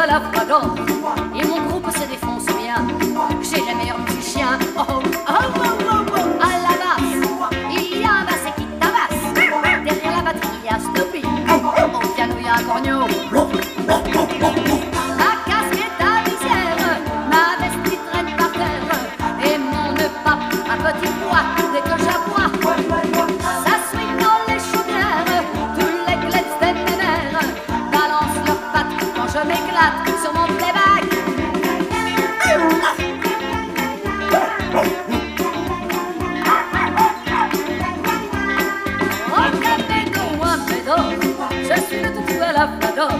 la fois d'autre. Et mon groupe se défonce bien. J'ai les meilleurs musiciens. Oh, oh, oh, oh, oh. À la basse, il y a un basse qui tabasse. Derrière la batterie, il y a Snoopy. Au piano, il y a un corneau. Ma casquette à visière, ma veste qui traîne par terre. Et mon nœud pape, un petit poids dès que j'aboie. Ça swing dans les chaumières, tous les glets de mes mères balancent leurs pattes quand je m'éclate sur mon playback. Je suis le toutou à la Flador,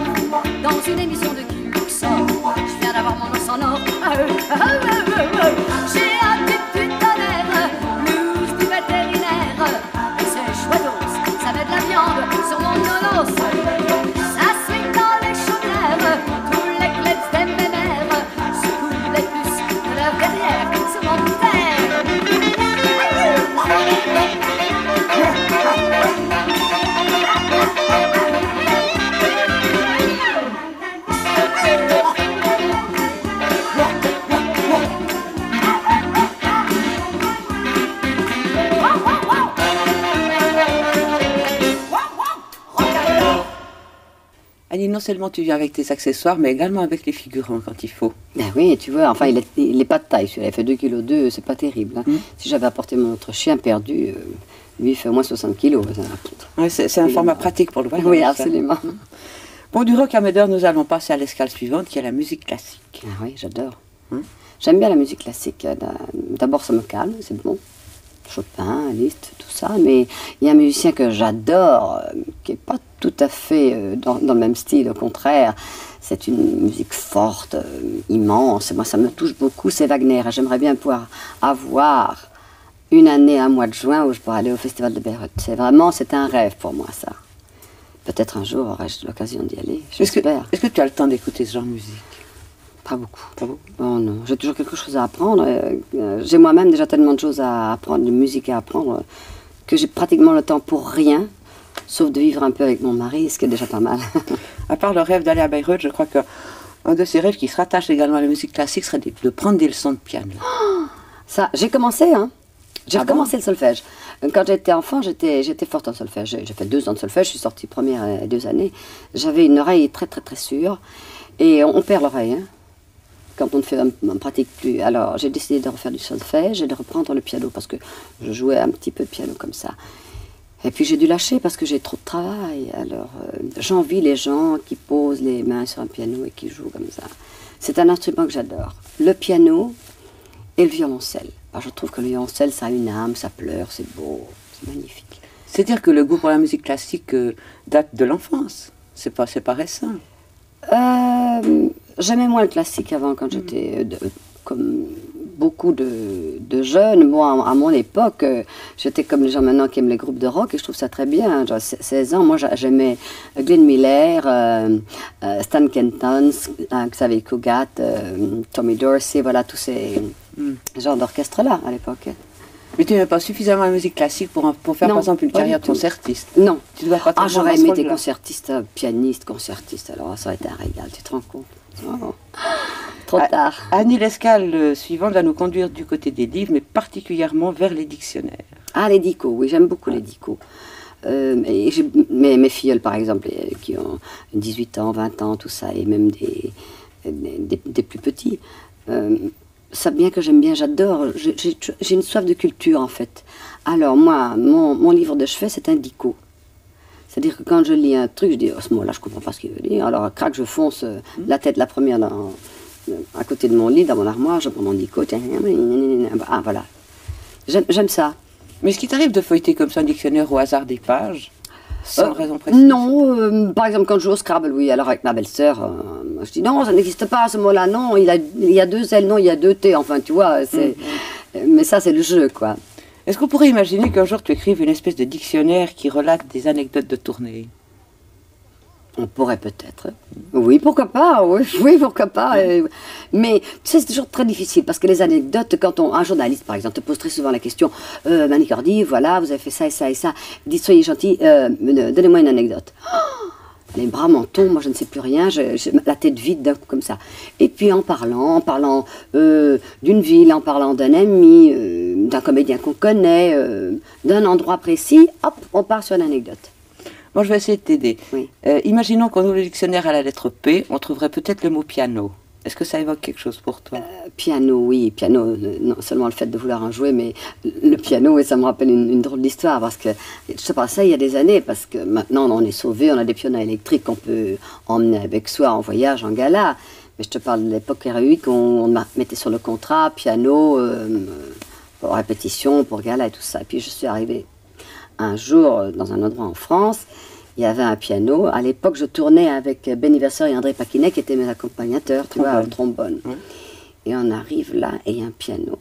dans une émission de Luxor. Je viens d'avoir mon os en or. J'ai un du tonnerre, blues du vétérinaire. Et c'est chouettos, ça met de la viande sur mon nonos. Ça swing dans les chaumières, tous les clés de mes mères secouent les puces de leur derrière sur mon terre. Annie, non seulement tu viens avec tes accessoires, mais également avec les figurants quand il faut. Ben oui, tu vois, enfin, il est pas de taille, celui-là, il fait 2,2 kg, c'est pas terrible. Hein. Si j'avais apporté mon autre chien perdu, lui, il fait au moins 60 kg. Ouais, c'est un format pratique pour le voyage. Oui, absolument. Bon, du rock amateur, nous allons passer à l'escale suivante, qui est la musique classique. Ah oui, j'adore. J'aime bien la musique classique. D'abord, ça me calme, c'est bon. Chopin, Liszt, tout ça, mais il y a un musicien que j'adore, qui n'est pas tout à fait dans le même style, au contraire. C'est une musique forte, immense. Moi, ça me touche beaucoup, c'est Wagner. J'aimerais bien pouvoir avoir une année, un mois de juin, où je pourrais aller au Festival de Bayreuth. C'est un rêve pour moi, ça. Peut-être un jour aurai-je l'occasion d'y aller, j'espère. Est-ce que tu as le temps d'écouter ce genre de musique? Pas beaucoup. Pas beaucoup. Oh non, j'ai toujours quelque chose à apprendre. J'ai moi-même déjà tellement de choses à apprendre, de musique à apprendre, que j'ai pratiquement le temps pour rien, sauf de vivre un peu avec mon mari, ce qui est déjà pas mal. À part le rêve d'aller à Bayreuth, je crois qu'un de ces rêves qui se rattache également à la musique classique serait de prendre des leçons de piano. Ça, j'ai commencé, hein. J'ai recommencé le solfège. Quand j'étais enfant, j'étais forte en solfège. J'ai fait 2 ans de solfège, je suis sortie première 2 années. J'avais une oreille très très très sûre. Et on perd l'oreille, hein, quand on ne pratique plus. Alors j'ai décidé de refaire du solfège et de reprendre le piano parce que je jouais un petit peu de piano comme ça. Et puis j'ai dû lâcher parce que j'ai trop de travail. Alors j'envie les gens qui posent les mains sur un piano et qui jouent comme ça. C'est un instrument que j'adore. Le piano et le violoncelle. Alors, je trouve que le violoncelle, ça a une âme, ça pleure, c'est beau, c'est magnifique. C'est-à-dire que le goût pour la musique classique date de l'enfance, c'est pas récent. J'aimais moins le classique avant, quand j'étais comme beaucoup de jeunes. Moi, à mon époque, j'étais comme les gens maintenant qui aiment les groupes de rock, et je trouve ça très bien. Genre 16 ans, moi j'aimais Glenn Miller, Stan Kenton, Xavier Cugat, Tommy Dorsey, voilà tous ces genres d'orchestre-là à l'époque. Mais tu n'aimais pas suffisamment la musique classique pour faire, non, par exemple, une carrière de concertiste? Non. Tu dois pas j'aurais aimé des concertistes, pianistes, concertistes. Alors, ça aurait été un régal, tu te rends compte? Oh. Trop tard. Annie, l'escale suivante va nous conduire du côté des livres, mais particulièrement vers les dictionnaires. Ah, les dicos, oui, j'aime beaucoup les dicos. Mes filleuls, par exemple, qui ont 18 ans, 20 ans, tout ça, et même des plus petits, ça bien que j'aime bien, j'adore. J'ai une soif de culture, en fait. Alors, moi, mon livre de chevet, c'est un dico. C'est-à-dire que quand je lis un truc, je dis, oh, ce mot-là, je ne comprends pas ce qu'il veut dire. Alors, crac, je fonce la tête, la première, à côté de mon lit, dans mon armoire, je prends mon dico. Ah, voilà. J'aime ça. Mais est-ce qu'il t'arrive de feuilleter comme ça un dictionnaire au hasard des pages, sans raison précise? Non, par exemple, quand je joue au Scrabble, oui, alors avec ma belle-sœur, je dis, non, ça n'existe pas, ce mot-là, non, il y a 2 L, non, il y a 2 T, enfin, tu vois, mais ça, c'est le jeu, quoi. Est-ce qu'on pourrait imaginer qu'un jour tu écrives une espèce de dictionnaire qui relate des anecdotes de tournée? On pourrait peut-être. Oui, pourquoi pas, oui, pourquoi pas. Mais tu sais, c'est toujours très difficile parce que les anecdotes, quand un journaliste, par exemple, te pose très souvent la question, Manicordi, voilà, vous avez fait ça et ça et ça, dites, soyez gentil, donnez-moi une anecdote. Oh, les bras m'en tombent, moi je ne sais plus rien, j'ai la tête vide d'un coup comme ça. Et puis en parlant d'une ville, en parlant d'un ami, d'un comédien qu'on connaît, d'un endroit précis, hop, on part sur une anecdote. Bon, je vais essayer de t'aider. Oui. Imaginons qu'on ouvre le dictionnaire à la lettre P, on trouverait peut-être le mot piano. Est-ce que ça évoque quelque chose pour toi? Piano, oui, piano, non seulement le fait de vouloir en jouer, mais le piano, et ça me rappelle une drôle d'histoire, parce que je sais pas ça il y a des années, parce que maintenant on est sauvés, on a des pianos électriques qu'on peut emmener avec soi en voyage, en gala, mais je te parle de l'époque héroïque, on mettait sur le contrat, piano, pour répétition, pour gala et tout ça. Et puis je suis arrivée un jour dans un endroit en France, il y avait un piano. À l'époque, je tournais avec Benny Verseur et André Paquinet, qui étaient mes accompagnateurs, tu vois, au trombone. Oui. Et on arrive là, et il y a un piano.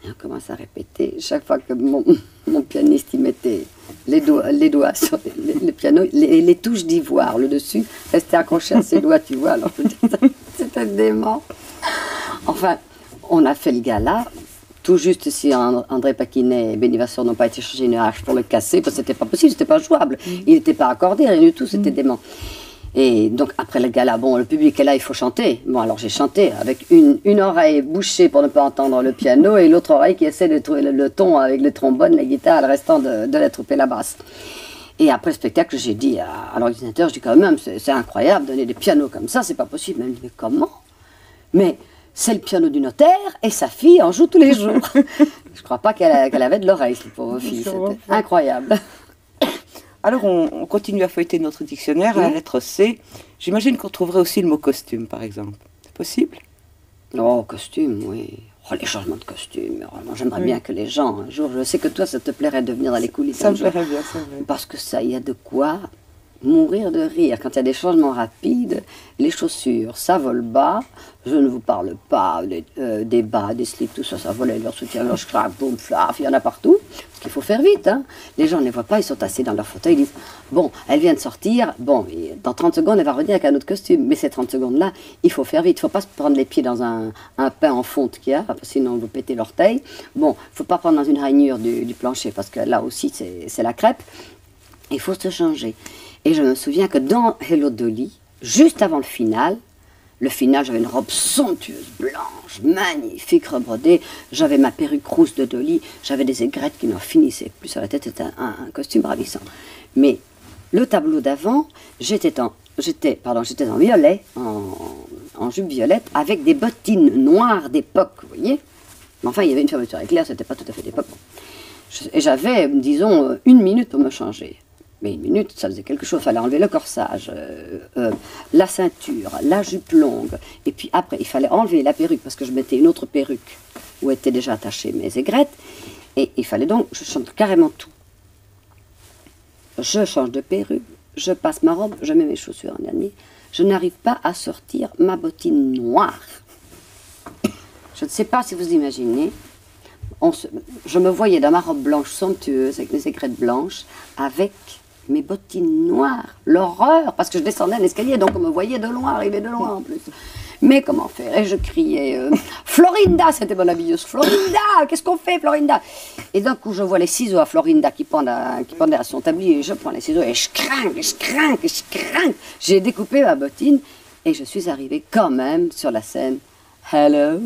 Et on commence à répéter. Chaque fois que mon pianiste, il mettait les doigts sur le piano, les touches d'ivoire, le dessus, restaient accrochées à ses doigts, tu vois. Alors, c'était dément. Enfin, on a fait le gala. Tout juste si André Paquinet et Benny Verseur n'ont pas été chercher une hache pour le casser, parce que c'était pas possible, c'était pas jouable. Il n'était pas accordé, rien du tout, c'était dément. Et donc après le gala, bon, le public est là, il faut chanter. Bon, alors j'ai chanté avec une oreille bouchée pour ne pas entendre le piano et l'autre oreille qui essaie de trouver le ton avec le trombone, la guitare, le restant de la troupe et la basse. Et après le spectacle, j'ai dit à l'ordinateur, je dis quand même, c'est incroyable, donner des pianos comme ça, c'est pas possible. Elle me dit, mais comment? Mais c'est le piano du notaire et sa fille en joue tous les jours. Je crois pas qu'elle avait de l'oreille, cette pauvre fille. C'était incroyable. Alors, on continue à feuilleter notre dictionnaire à la lettre C. J'imagine qu'on trouverait aussi le mot costume, par exemple. C'est possible? Oh, costume, oui. Oh, les changements de costume. J'aimerais bien que les gens, un jour, je sais que toi, ça te plairait de venir dans les coulisses. Ça me plairait bien, c'est vrai. Parce que ça, il y a de quoi mourir de rire. Quand il y a des changements rapides, les chaussures, ça vole bas. Je ne vous parle pas des bas, des slips, tout ça, ça volait, leur soutien, leur scrap, boum, flaf, il y en a partout. Parce qu'il faut faire vite, hein. Les gens ne les voient pas, ils sont assis dans leur fauteuil, ils disent, bon, elle vient de sortir, bon, dans 30 secondes, elle va revenir avec un autre costume. Mais ces 30 secondes-là, il faut faire vite. Il ne faut pas se prendre les pieds dans un pain en fonte qu'il y a, sinon vous pétez l'orteil. Bon, il ne faut pas prendre dans une rainure du plancher, parce que là aussi, c'est la crêpe. Il faut se changer. Et je me souviens que dans Hello Dolly, juste avant le final, j'avais une robe somptueuse, blanche, magnifique, rebrodée. J'avais ma perruque rousse de Dolly. J'avais des aigrettes qui n'en finissaient plus sur la tête. C'était un costume ravissant. Mais le tableau d'avant, j'étais en violet, en jupe violette, avec des bottines noires d'époque, vous voyez. Mais enfin, il y avait une fermeture éclair, c'était pas tout à fait d'époque. Et j'avais, disons, 1 minute pour me changer. Mais 1 minute, ça faisait quelque chose. Il fallait enlever le corsage, la ceinture, la jupe longue. Et puis après, il fallait enlever la perruque, parce que je mettais une autre perruque où étaient déjà attachées mes aigrettes. Et il fallait donc, je change carrément tout. Je change de perruque, je passe ma robe, je mets mes chaussures en dernier. Je n'arrive pas à sortir ma bottine noire. Je ne sais pas si vous imaginez. Je me voyais dans ma robe blanche somptueuse, avec mes aigrettes blanches, avec mes bottines noires, l'horreur, parce que je descendais un escalier, donc on me voyait de loin, arriver de loin en plus. Mais comment faire? Et je criais, Florinda, c'était mon habilleuse, Florinda, qu'est-ce qu'on fait, Florinda? Et d'un coup, je vois les ciseaux à Florinda qui pendaient à son tablier, et je prends les ciseaux, et je crains. J'ai découpé ma bottine, et je suis arrivée quand même sur la scène. Hello,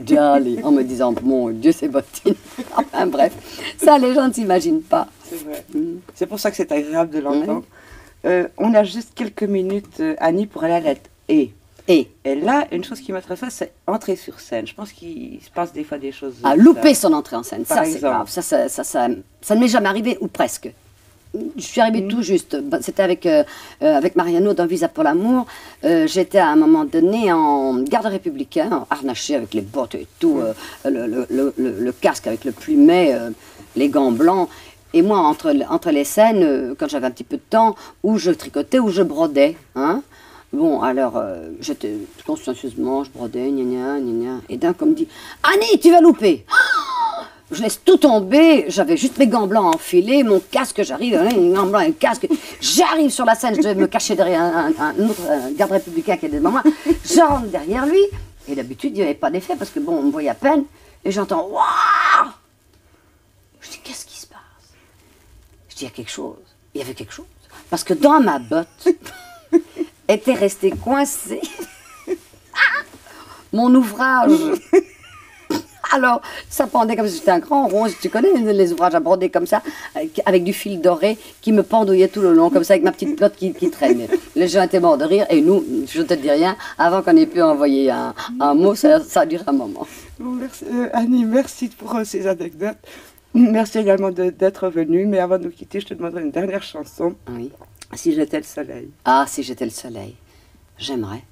darling, en me disant, mon Dieu, ces bottines. Enfin bref, ça les gens ne s'imaginent pas. C'est vrai. C'est pour ça que c'est agréable de l'entendre. On a juste quelques minutes, Annie, pour aller à la lettre E. Et là, une chose qui m'intéresse, c'est entrer sur scène. Je pense qu'il se passe des fois des choses... louper son entrée en scène, ça c'est grave. Ça ne m'est jamais arrivé, ou presque. Je suis arrivée tout juste. C'était avec Mariano dans Visa pour l'amour. J'étais à un moment donné en garde républicain, harnaché avec les bottes et tout, le casque avec le plumet, les gants blancs. Et moi, entre les scènes, quand j'avais un petit peu de temps, où je tricotais, où je brodais. Hein. Bon, alors, j'étais consciencieusement, je brodais, gna gna. Et d'un coup, on me dit, Annie, tu vas louper. Je laisse tout tomber, j'avais juste mes gants blancs enfilés, mon casque, j'arrive, un gant blanc et un casque. J'arrive sur la scène, je devais me cacher derrière un autre garde républicain qui est devant moi. J'entre derrière lui, et d'habitude, il n'y avait pas d'effet, parce que bon, on me voyait à peine, et j'entends « Waouh !» Je dis « Qu'est-ce qui se passe ?» Je dis « Il y a quelque chose. » Il y avait quelque chose. Parce que dans ma botte était resté coincé mon ouvrage. Alors, ça pendait comme si c'était un grand rond, tu connais les ouvrages à broder comme ça, avec du fil doré qui me pendouillait tout le long, comme ça, avec ma petite pelote qui traîne. Les gens étaient morts de rire, et nous, je ne te dis rien, avant qu'on ait pu envoyer un mot, ça a duré un moment. Bon, merci, Annie, merci pour ces anecdotes. Merci également d'être venue, mais avant de nous quitter, je te demanderai une dernière chanson. Oui. Si j'étais le soleil. Ah, si j'étais le soleil, j'aimerais.